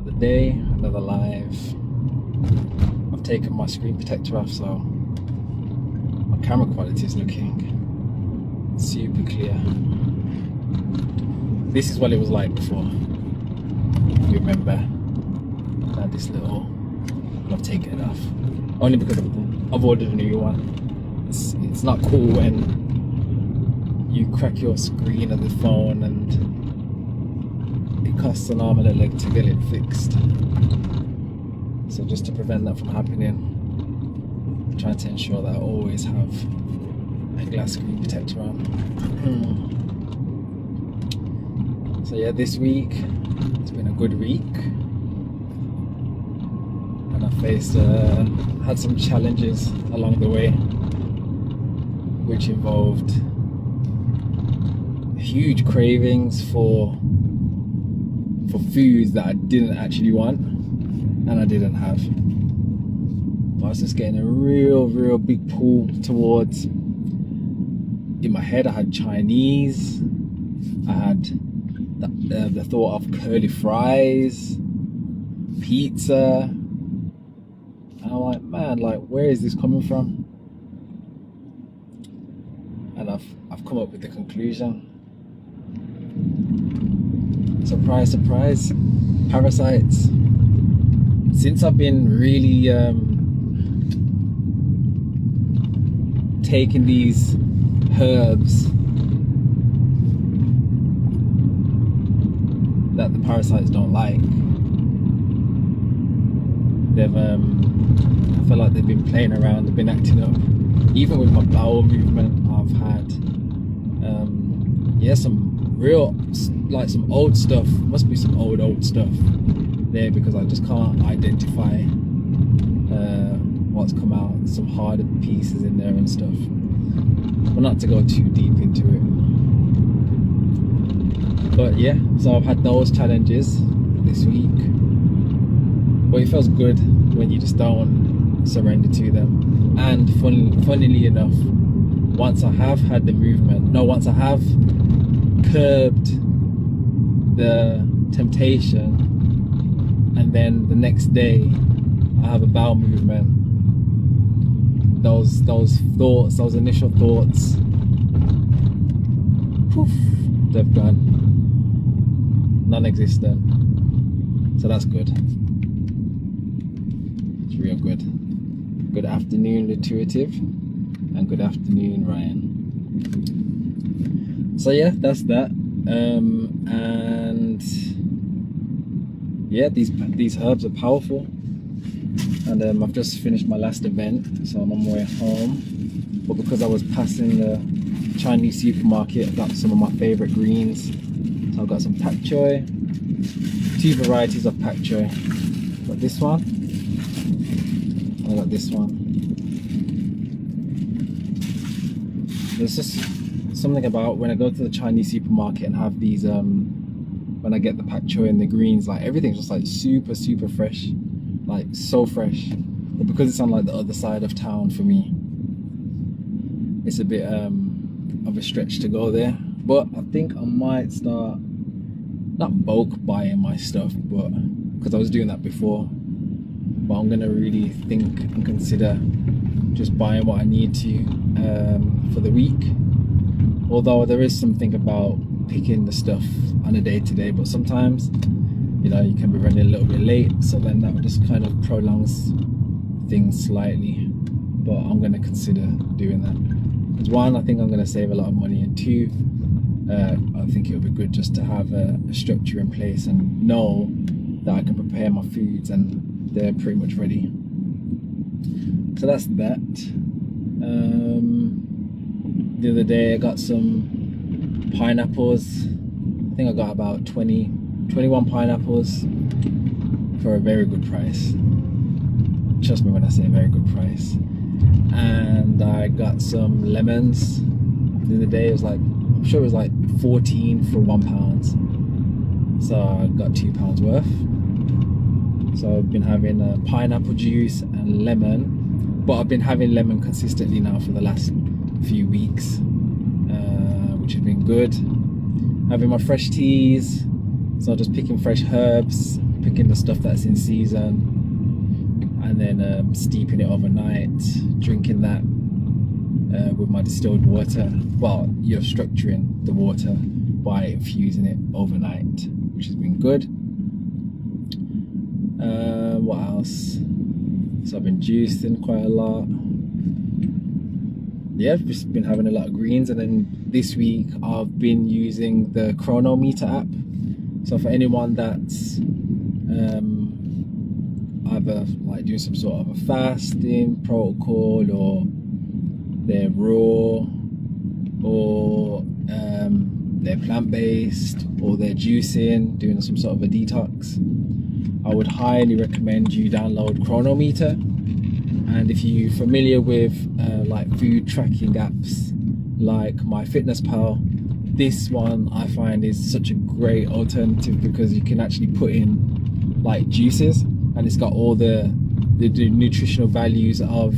Another day, another live. I've taken my screen protector off, so my camera quality is looking super clear. This is what it was like before. You remember? I had this little, and I've taken it off. Only because I've ordered a new one. It's not cool when you crack your screen of the phone and it costs an arm and a leg to get it fixed. So just to prevent that from happening, I'm trying to ensure that I always have a glass screen protector on. So yeah, this week it's been a good week, and I had some challenges along the way, which involved huge cravings for foods that I didn't actually want and I didn't have. But I was just getting a real big pull towards, in my head I had Chinese, I had the thought of curly fries, pizza, and I'm like, man, like, where is this coming from? And I've come up with the conclusion. Surprise, surprise, parasites. Since I've been really taking these herbs that the parasites don't like, they've I feel like they've been playing around, they've been acting up. Even with my bowel movement, I've had some real, like, some old stuff, must be some old stuff there, because I just can't identify what's come out. Some harder pieces in there and stuff, but not to go too deep into it. But yeah, so I've had those challenges this week, but it feels good when you just don't surrender to them. And funnily enough, once I have had the movement, once I have curbed the temptation, and then the next day I have a bowel movement, those thoughts, those initial thoughts, poof, they've gone, non-existent. So that's good. It's real good. Good afternoon, Intuitive, and good afternoon, Ryan. So yeah, that's that. And yeah, these herbs are powerful. And I've just finished my last event, so I'm on my way home. But because I was passing the Chinese supermarket, I got some of my favorite greens. So I've got some pak choy, 2 varieties of pak choy. Got this one, and I got this one. There's just something about when I go to the Chinese supermarket and have these, when I get the pak choy and the greens, like, everything's just like super fresh, like so fresh. But because it's on like the other side of town for me, it's a bit of a stretch to go there. But I think I might start, not bulk buying my stuff, but because I was doing that before, but I'm gonna really think and consider just buying what I need to for the week. Although there is something about picking the stuff on a day-to-day, but sometimes, you know, you can be running a little bit late, so then that just kind of prolongs things slightly. But I'm going to consider doing that. Because 1, I think I'm going to save a lot of money, and 2, I think it would be good just to have a structure in place and know that I can prepare my foods and they're pretty much ready. So that's that. The other day I got some pineapples. I think I got about 21 pineapples for a very good price. Trust me when I say a very good price. And I got some lemons. The other day it was like, I'm sure it was like 14 for £1. So I got £2 worth. So I've been having pineapple juice and lemon, but I've been having lemon consistently now for the last few weeks, which has been good. Having my fresh teas, so just picking fresh herbs picking the stuff that's in season, and then steeping it overnight, drinking that with my distilled water. Well, you're structuring the water by infusing it overnight, which has been good. What else? So I've been juicing quite a lot. Yeah, I've just been having a lot of greens, and then this week I've been using the Chronometer app. So for anyone that's either like doing some sort of a fasting protocol, or they're raw, or they're plant-based, or they're juicing, doing some sort of a detox, I would highly recommend you download Chronometer. And if you're familiar with like food tracking apps like MyFitnessPal, this one I find is such a great alternative, because you can actually put in like juices, and it's got all the nutritional values of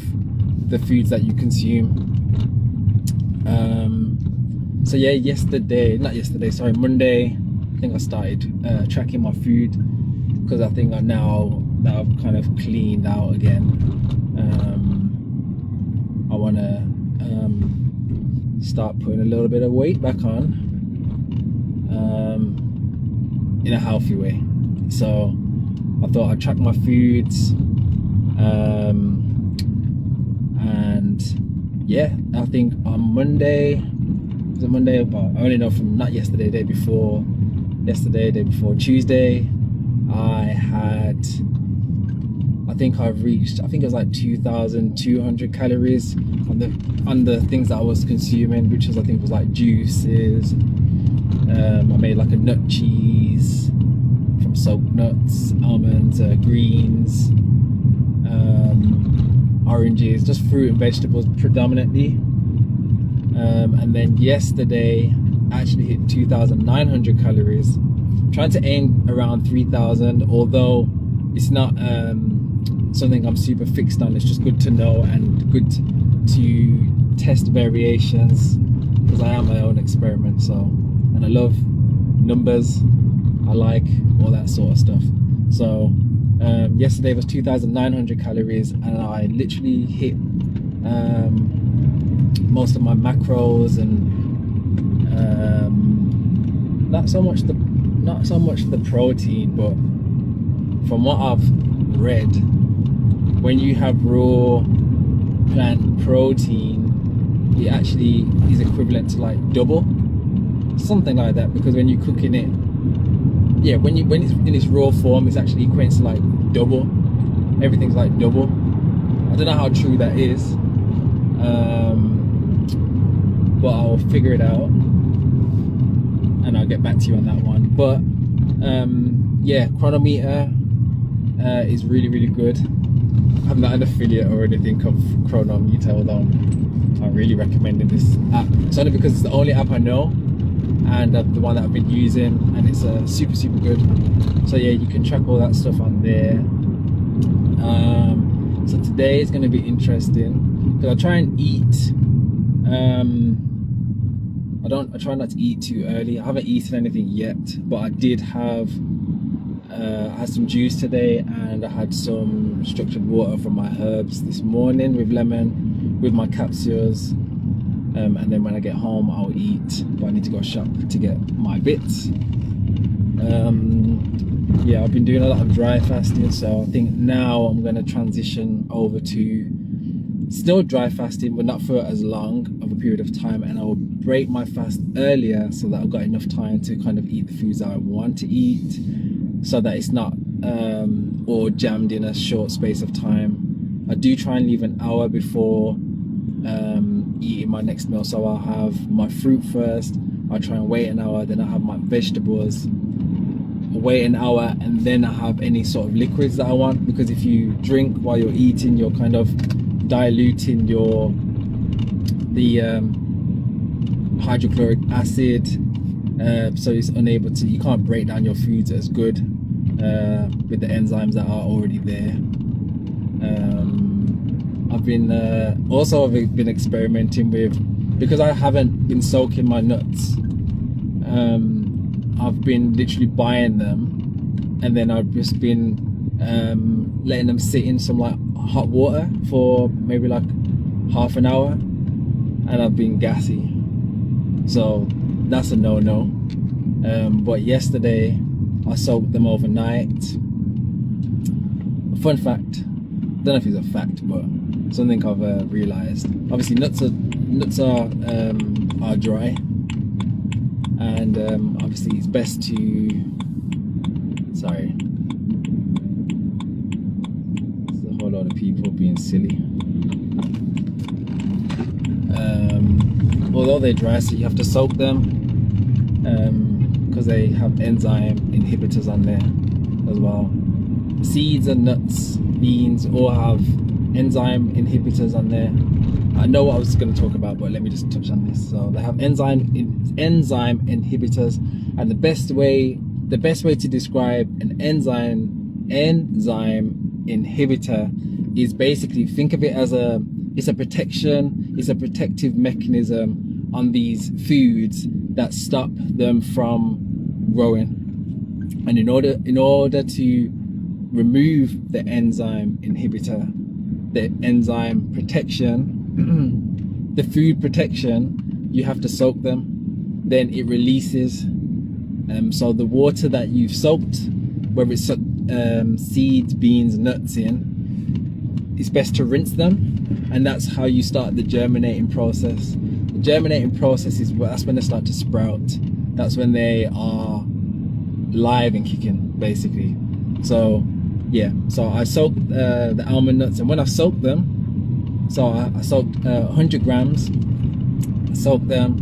the foods that you consume. So yeah, Monday, I think I started tracking my food, because I think now that I've kind of cleaned out again, I want to start putting a little bit of weight back on in a healthy way. So I thought I'd track my foods, and yeah, I think on Monday, was it Monday? Well, I only know from not yesterday, day before Tuesday, I think I've reached, I think it was like 2,200 calories on the things that I was consuming, which was, I think was like juices. I made like a nut cheese from soaked nuts, almonds, greens, oranges, just fruit and vegetables predominantly. And then yesterday I actually hit 2,900 calories. I'm trying to aim around 3,000, although it's not something I'm super fixed on. It's just good to know and good to test variations, because I am my own experiment. So, and I love numbers, I like all that sort of stuff. So yesterday was 2,900 calories, and I literally hit most of my macros, and not so much the protein, but from what I've read, when you have raw plant protein, it actually is equivalent to like double, something like that, because when you're cooking it, yeah, when it's in its raw form, it's actually equates to like double. Everything's like double. I don't know how true that is, but I'll figure it out and I'll get back to you on that one. But yeah, Chronometer is really, really good. I'm not an affiliate or anything of Chronometer, although I'm really recommending this app. It's only because it's the only app I know, and the one that I've been using, and it's super, super good. So yeah, you can track all that stuff on there. So today is going to be interesting, because I try and eat. I try not to eat too early. I haven't eaten anything yet, but I did have I had some juice today, and I had some structured water from my herbs this morning with lemon, with my capsules. And then when I get home, I'll eat, but I need to go shop to get my bits. Yeah, I've been doing a lot of dry fasting, so I think now I'm going to transition over to still dry fasting, but not for as long of a period of time, and I will break my fast earlier so that I've got enough time to kind of eat the foods that I want to eat, so that it's not all jammed in a short space of time. I do try and leave an hour before eating my next meal, so I'll have my fruit first, I'll try and wait an hour, then I'll have my vegetables, wait an hour, and then I have any sort of liquids that I want, because if you drink while you're eating, you're kind of diluting the hydrochloric acid, so it's unable to, you can't break down your foods as good with the enzymes that are already there. I've been experimenting with, because I haven't been soaking my nuts, I've been literally buying them and then I've just been letting them sit in some like hot water for maybe like half an hour, and I've been gassy. So that's a no-no. But yesterday I soaked them overnight. Fun fact, don't know if it's a fact, but something I've realized. Obviously nuts are dry, and obviously it's best to, sorry, there's a whole lot of people being silly. Although they're dry, so you have to soak them because they have enzyme inhibitors on there as well. Seeds and nuts, beans all have enzyme inhibitors on there. I know what I was going to talk about, but let me just touch on this. So they have enzyme inhibitors, and the best way to describe an enzyme inhibitor is basically, think of it as it's a protective mechanism on these foods that stop them from growing. And in order to remove the enzyme inhibitor, the enzyme protection, the food protection, you have to soak them. Then it releases. So the water that you've soaked, whether it's seeds, beans, nuts in, it's best to rinse them, and that's how you start the germinating process. The germinating process that's when they start to sprout. That's when they are live and kicking, basically. So yeah, so I soaked the almond nuts, and when I soaked them, so I soaked 100 grams, I soaked them,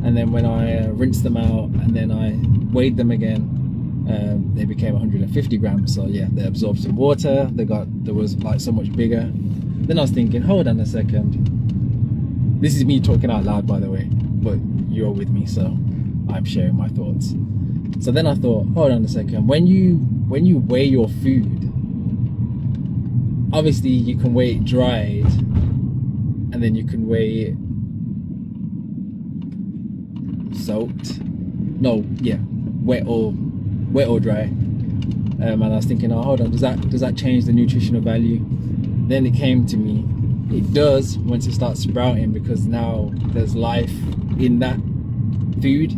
and then when I rinsed them out and then I weighed them again, they became 150 grams. So yeah, they absorbed some water, they was like so much bigger. Then I was thinking, hold on a second, this is me talking out loud, by the way, but you're with me, so I'm sharing my thoughts. So then I thought, hold on a second, when you weigh your food, obviously you can weigh it dried, and then you can weigh it soaked. No, yeah, wet or dry. And I was thinking, oh, hold on, does that change the nutritional value? Then it came to me, it does once it starts sprouting, because now there's life in that food.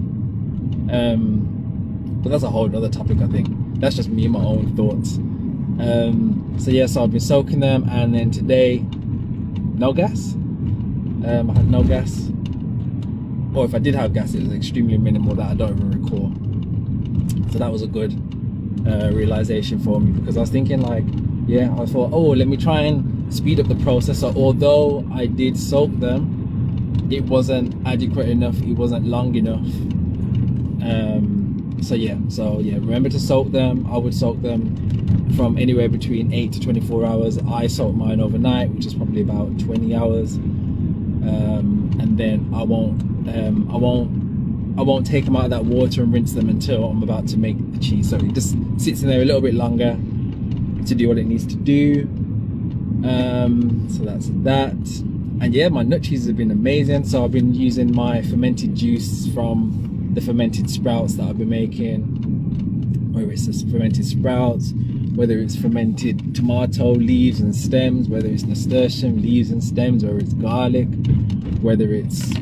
But that's a whole other topic, I think. That's just me and my own thoughts. So yeah, so I've been soaking them, and then today, no gas. I had no gas, or if I did have gas, it was extremely minimal that I don't even recall. So that was a good realization for me, because I was thinking like, yeah, I thought, oh, let me try and speed up the process. So although I did soak them, it wasn't adequate enough, it wasn't long enough. So yeah, remember to soak them. I would soak them from anywhere between 8 to 24 hours. I soaked mine overnight, which is probably about 20 hours. And then I won't take them out of that water and rinse them until I'm about to make the cheese. So it just sits in there a little bit longer to do what it needs to do. So that's that. And yeah, my nut cheeses have been amazing. So I've been using my fermented juice from the fermented sprouts that I've been making, whether it's just fermented sprouts, whether it's fermented tomato leaves and stems, whether it's nasturtium leaves and stems, whether it's garlic, whether it's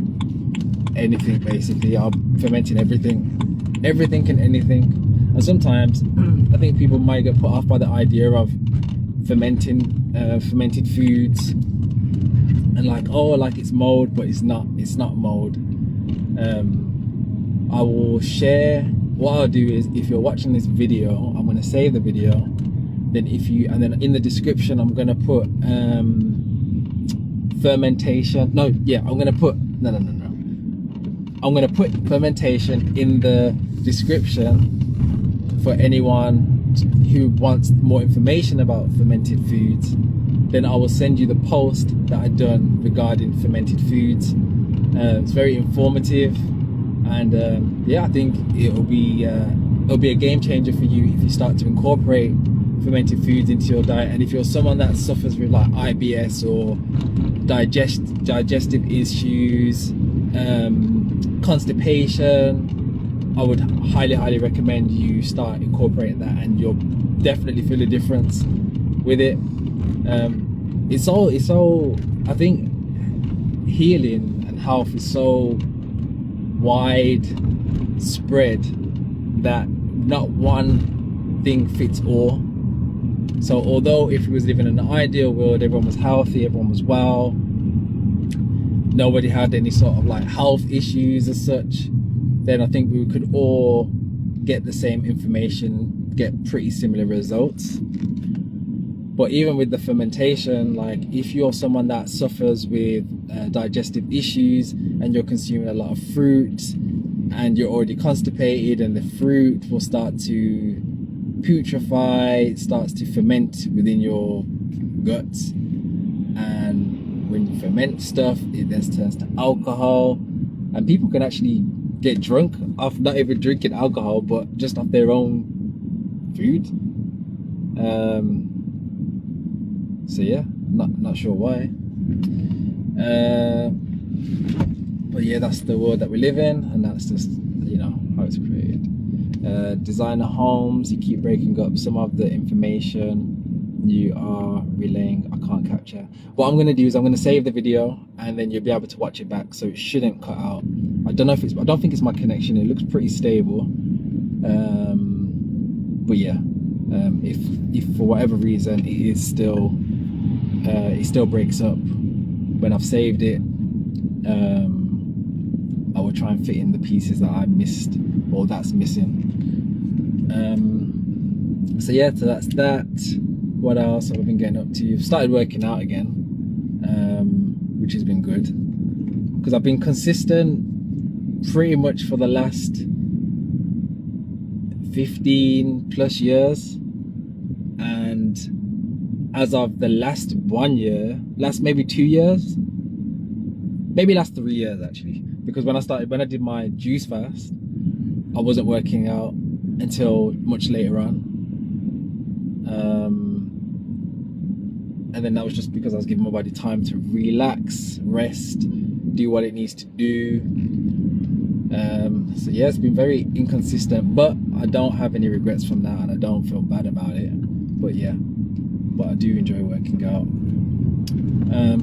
anything. Basically, I'm fermenting everything and anything. And sometimes I think people might get put off by the idea of fermented foods, and like, oh, like it's mold, but it's not mold. I will share, what I'll do is, if you're watching this video, I'm going to save the video, then and then in the description I'm going to put fermentation, I'm going to put fermentation in the description for anyone who wants more information about fermented foods. Then I will send you the post that I've done regarding fermented foods. It's very informative, and yeah, I think it'll be a game changer for you if you start to incorporate fermented foods into your diet. And if you're someone that suffers with like IBS or digestive issues, constipation, I would highly recommend you start incorporating that, and you'll definitely feel a difference with it. It's all I think healing and health is so wide spread that not one thing fits all. So although if we was living in an ideal world, everyone was healthy, everyone was well, nobody had any sort of like health issues as such, then I think we could all get the same information, get pretty similar results. But even with the fermentation, like if you're someone that suffers with digestive issues and you're consuming a lot of fruit and you're already constipated, and the fruit will start to putrefy, it starts to ferment within your guts, and when you ferment stuff, it then turns to alcohol, and people can actually get drunk off not even drinking alcohol, but just off their own food. So yeah, not sure why. But yeah, that's the world that we live in, and that's just, you know, how it's created. Designer homes, you keep breaking up some of the information you are relaying. I can't capture. What I'm going to do is I'm going to save the video, and then you'll be able to watch it back, so it shouldn't cut out. I don't think it's my connection. It looks pretty stable. But yeah, if for whatever reason it still breaks up when I've saved it, I will try and fit in the pieces that I missed or that's missing. So yeah, so that's that. What else have I been getting up to? I've started working out again, which has been good because I've been consistent pretty much for the last 15 plus years, and as of the last 1 year, last maybe 2 years, maybe last 3 years actually, because when I did my juice fast, I wasn't working out until much later on, and then that was just because I was giving my body time to relax, rest, do what it needs to do. So yeah, it's been very inconsistent, but I don't have any regrets from that, and I don't feel bad about it. But yeah, but I do enjoy working out.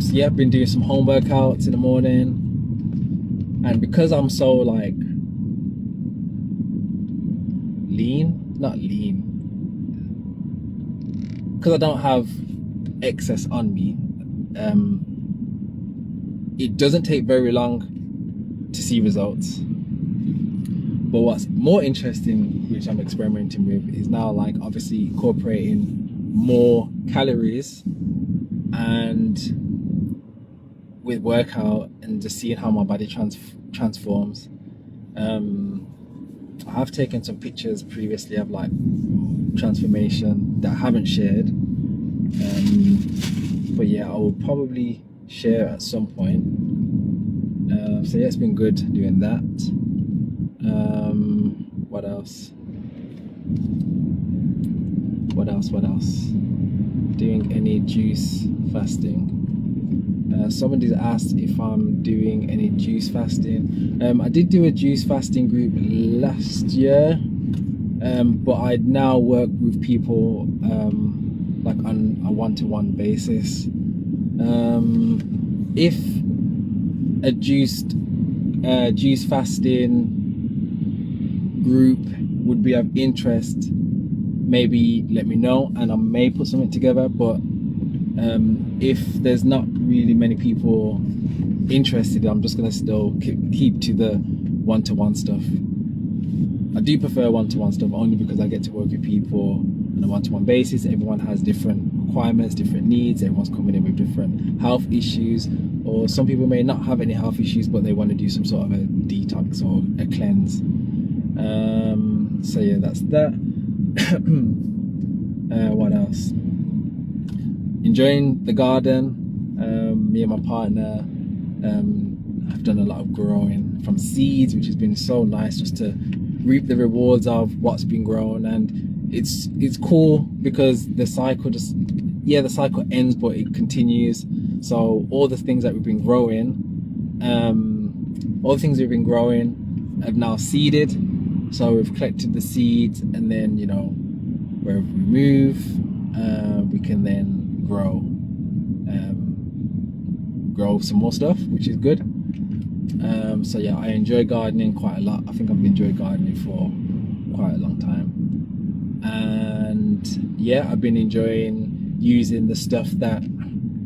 So yeah, I've been doing some home workouts in the morning, and because I'm so like not lean, because I don't have excess on me, it doesn't take very long to see results. But what's more interesting, which I'm experimenting with, is now like obviously incorporating more calories and with workout, and just seeing how my body transforms. I have taken some pictures previously of like transformation that I haven't shared, but yeah, I will probably share at some point. So yeah, it's been good doing that. What else? Doing any juice fasting? Somebody's asked if I'm doing any juice fasting. I did do a juice fasting group last year, but I now work with people like on a one-to-one basis. If a juice fasting group would be of interest, maybe let me know and I may put something together. But if there's not really many people interested, I'm just gonna still keep to the one-to-one stuff. I do prefer one-to-one stuff only because I get to work with people on a one-to-one basis. Everyone has different requirements, different needs. Everyone's coming in with different health issues, or some people may not have any health issues but they want to do some sort of a detox or a cleanse. So yeah, that's that. What else? Enjoying the garden. Me and my partner have done a lot of growing from seeds, which has been so nice just to reap the rewards of what's been grown. And it's cool because the cycle ends but it continues. So all the things that we've been growing, have now seeded. So we've collected the seeds, and then, you know, wherever we move, we can then grow some more stuff, which is good. So yeah, I enjoy gardening quite a lot. I think I've enjoyed gardening for quite a long time, and yeah, I've been enjoying using the stuff that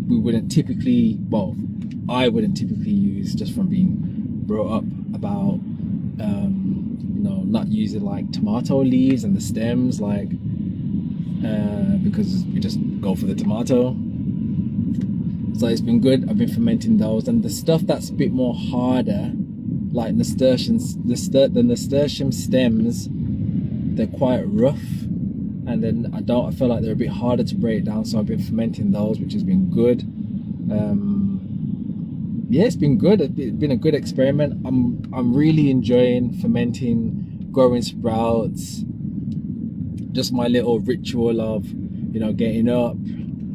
we wouldn't typically, well, I wouldn't typically use, just from being brought up about you know, not using like tomato leaves and the stems, like because we just go for the tomato. So it's been good. I've been fermenting those, and the stuff that's a bit more harder, like the nasturtium stems, they're quite rough, and then I feel like they're a bit harder to break down, so I've been fermenting those, which has been good. Yeah, it's been good. It's been a good experiment. I'm really enjoying fermenting, growing sprouts. Just my little ritual of, you know, getting up,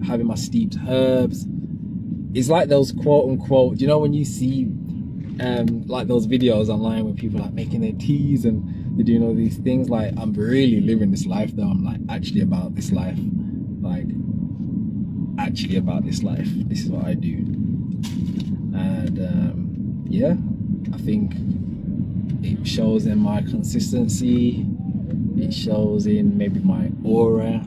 having my steeped herbs. It's like those quote unquote, you know, when you see like those videos online where people are like making their teas and they're doing all these things. Like, I'm really living this life though. I'm like actually about this life, like actually about this life. This is what I do. And yeah, I think it shows in my consistency, it shows in maybe my aura,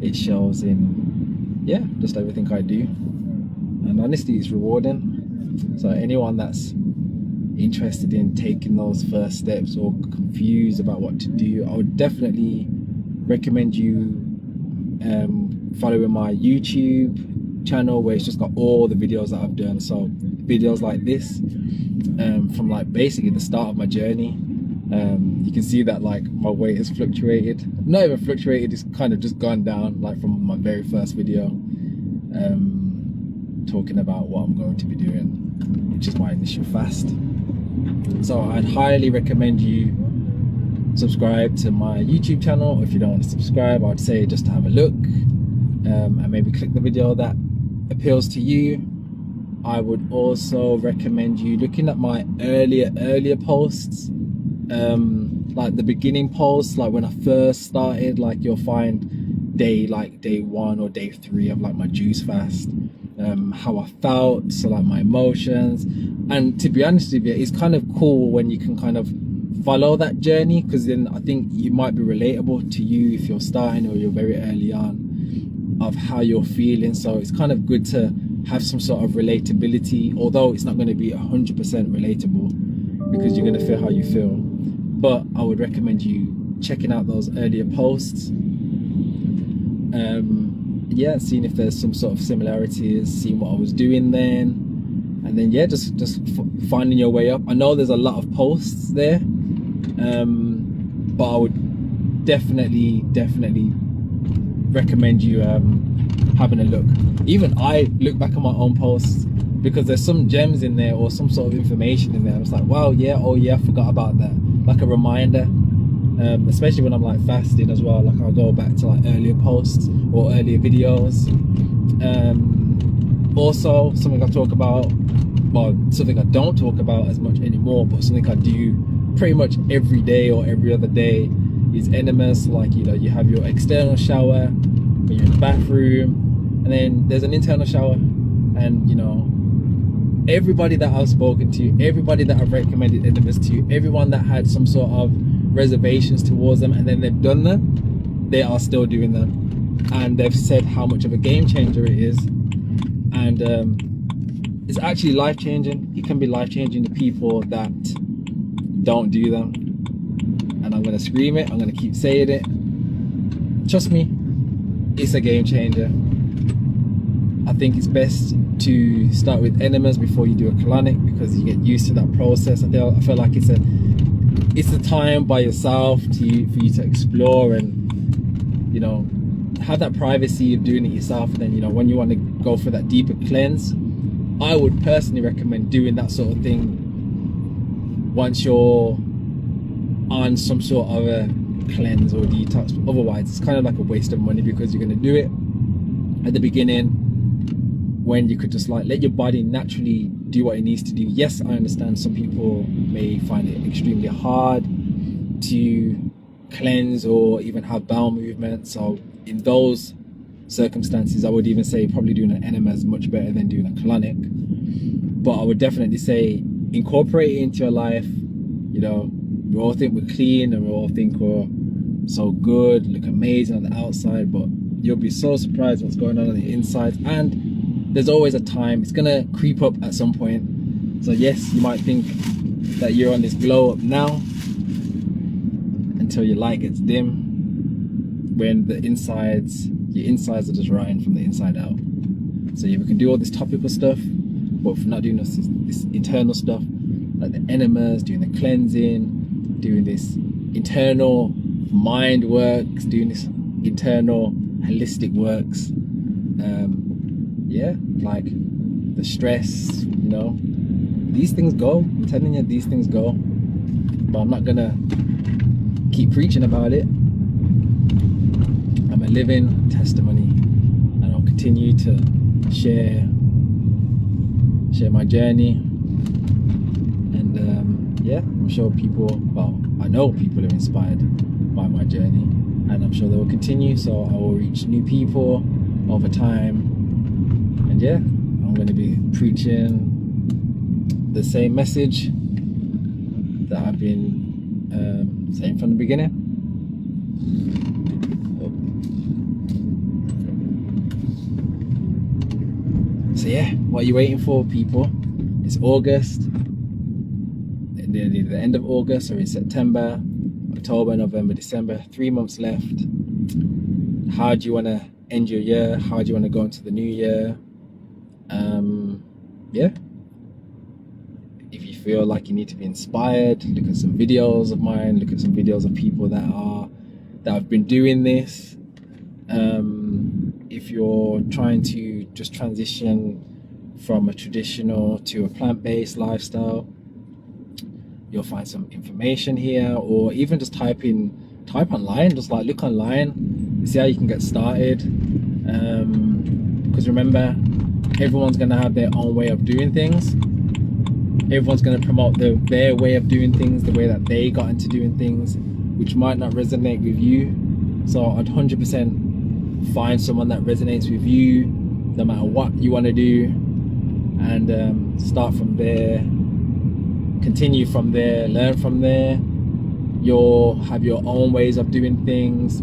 it shows in, yeah, just everything I do. And honestly, it's rewarding. So anyone that's interested in taking those first steps or confused about what to do, I would definitely recommend you following my YouTube channel, where it's just got all the videos that I've done. So videos like this, from like basically the start of my journey. You can see that like my weight has fluctuated, not even fluctuated, it's kind of just gone down, like from my very first video, talking about what I'm going to be doing, which is my initial fast. So I'd highly recommend you subscribe to my YouTube channel. If you don't want to subscribe, I'd say just to have a look, and maybe click the video that appeals to you. I would also recommend you looking at my earlier posts, like the beginning posts, like when I first started. Like, you'll find day 1 or day 3 of like my juice fast, how I felt, so like my emotions. And to be honest with you, it's kind of cool when you can kind of follow that journey, because then I think it might be relatable to you if you're starting or you're very early on, of how you're feeling. So it's kind of good to have some sort of relatability, although it's not going to be 100% relatable, because you're going to feel how you feel. But I would recommend you checking out those earlier posts, yeah, seeing if there's some sort of similarities, seeing what I was doing then, and then yeah, just finding your way up. I know there's a lot of posts there, but I would definitely recommend you having a look. Even I look back at my own posts, because there's some gems in there or some sort of information in there. I was like, wow, yeah, oh yeah, I forgot about that, like a reminder. Especially when I'm like fasting as well, like I'll go back to like earlier posts or earlier videos. Also, something I talk about, well, something I don't talk about as much anymore, but something I do pretty much every day or every other day, is enemas. Like, you know, you have your external shower when you're in the bathroom, and then there's an internal shower. And you know, everybody that I've spoken to, everybody that I've recommended enemas to, everyone that had some sort of reservations towards them and then they've done them, they are still doing them, and they've said how much of a game changer it is. And it's actually life-changing. It can be life-changing to people that don't do them. And I'm gonna scream it, I'm gonna keep saying it, trust me, it's a game changer. I think it's best to start with enemas before you do a colonic, because you get used to that process. I feel like it's a time by yourself for you to explore and, you know, have that privacy of doing it yourself. And then, you know, when you want to go for that deeper cleanse, I would personally recommend doing that sort of thing once you're on some sort of a cleanse or detox. Otherwise, it's kind of like a waste of money, because you're going to do it at the beginning when you could just like let your body naturally do what it needs to do. Yes, I understand some people may find it extremely hard, to cleanse or even have bowel movements. So in those circumstances, I would even say probably doing an enema is much better than doing a colonic. But I would definitely say incorporate it into your life. You know, we all think we're clean and we all think we're so good, look amazing on the outside, but you'll be so surprised what's going on the inside. And there's always a time, it's gonna creep up at some point. So yes, you might think that you're on this glow up now until your light gets dim, when the insides, your insides are just rotting from the inside out. So yeah, we can do all this topical stuff, but if we're not doing this internal stuff, like the enemas, doing the cleansing, doing this internal mind works, doing this internal holistic works, yeah, like the stress, you know, these things go. I'm telling you, these things go. But I'm not gonna keep preaching about it. I'm a living testimony, and I'll continue to share my journey. And yeah, I'm sure people, well, I know people are inspired by my journey, and I'm sure they will continue. So I will reach new people over time. And yeah, I'm going to be preaching the same message that I've been saying from the beginning. So yeah, what are you waiting for, people? It's August, the end of August, or in September, October, November, December, 3 months left. How do you want to end your year? How do you want to go into the new year? Yeah, if you feel like you need to be inspired, look at some videos of mine, look at some videos of people that have been doing this. If you're trying to just transition from a traditional to a plant-based lifestyle, you'll find some information here, or even just type online, just like look online, see how you can get started. Because remember, everyone's gonna have their own way of doing things. Everyone's gonna promote their way of doing things, the way that they got into doing things, which might not resonate with you. So I'd 100% find someone that resonates with you, no matter what you want to do, and start from there, continue from there, learn from there. You'll have your own ways of doing things,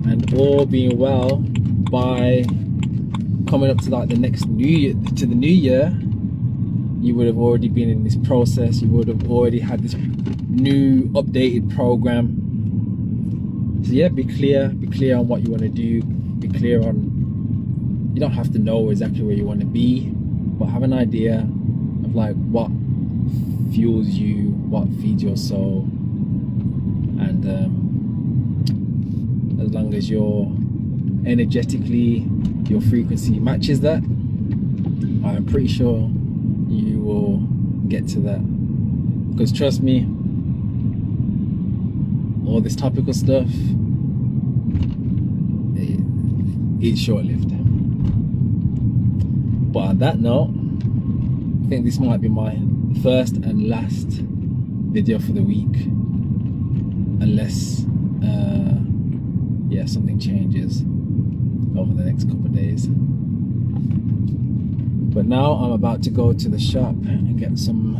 and all being well, by coming up to like the next new year, to the new year, you would have already been in this process. You would have already had this new updated program. So yeah, be clear on what you want to do. Be clear on, you don't have to know exactly where you want to be, but have an idea of like what fuels you, what feeds your soul. And as long as you're energetically, your frequency matches that, I'm pretty sure you will get to that. Because trust me, all this topical stuff, it's short-lived. But on that note, I think this might be my first and last video for the week, unless yeah, something changes over the next couple of days. But now I'm about to go to the shop and get some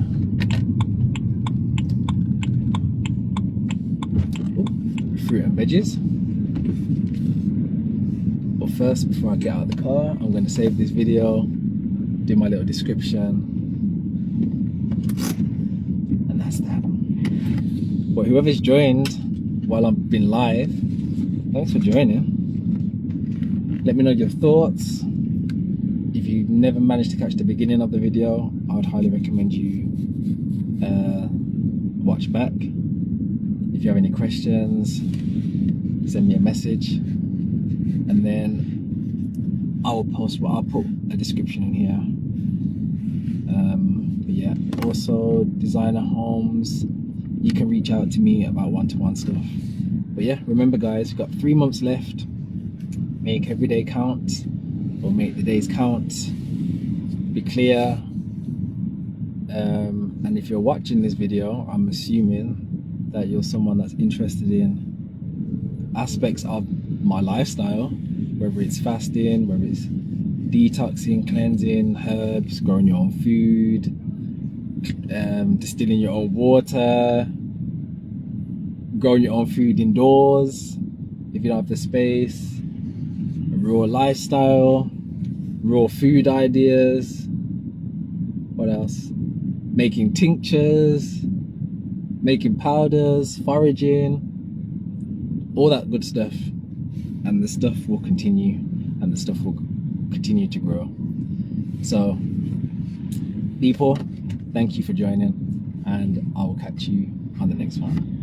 fruit and veggies. But first, before I get out of the car, I'm going to save this video, do my little description, and that's that. But whoever's joined while I've been live, thanks for joining. Let me know your thoughts. If you never managed to catch the beginning of the video, I would highly recommend you watch back. If you have any questions, send me a message, and then I'll put a description in here. But yeah, also designer homes, you can reach out to me about one-to-one stuff. But yeah, remember guys, you've got 3 months left. Make every day count, or make the days count. Be clear, And if you're watching this video, I'm assuming that you're someone that's interested in aspects of my lifestyle, whether it's fasting, whether it's detoxing, cleansing, herbs, growing your own food, distilling your own water, growing your own food indoors if you don't have the space, a raw lifestyle, raw food ideas, what else? Making tinctures, making powders, foraging, all that good stuff. And the stuff will continue, and the stuff will continue to grow. So people, thank you for joining, and I will catch you on the next one.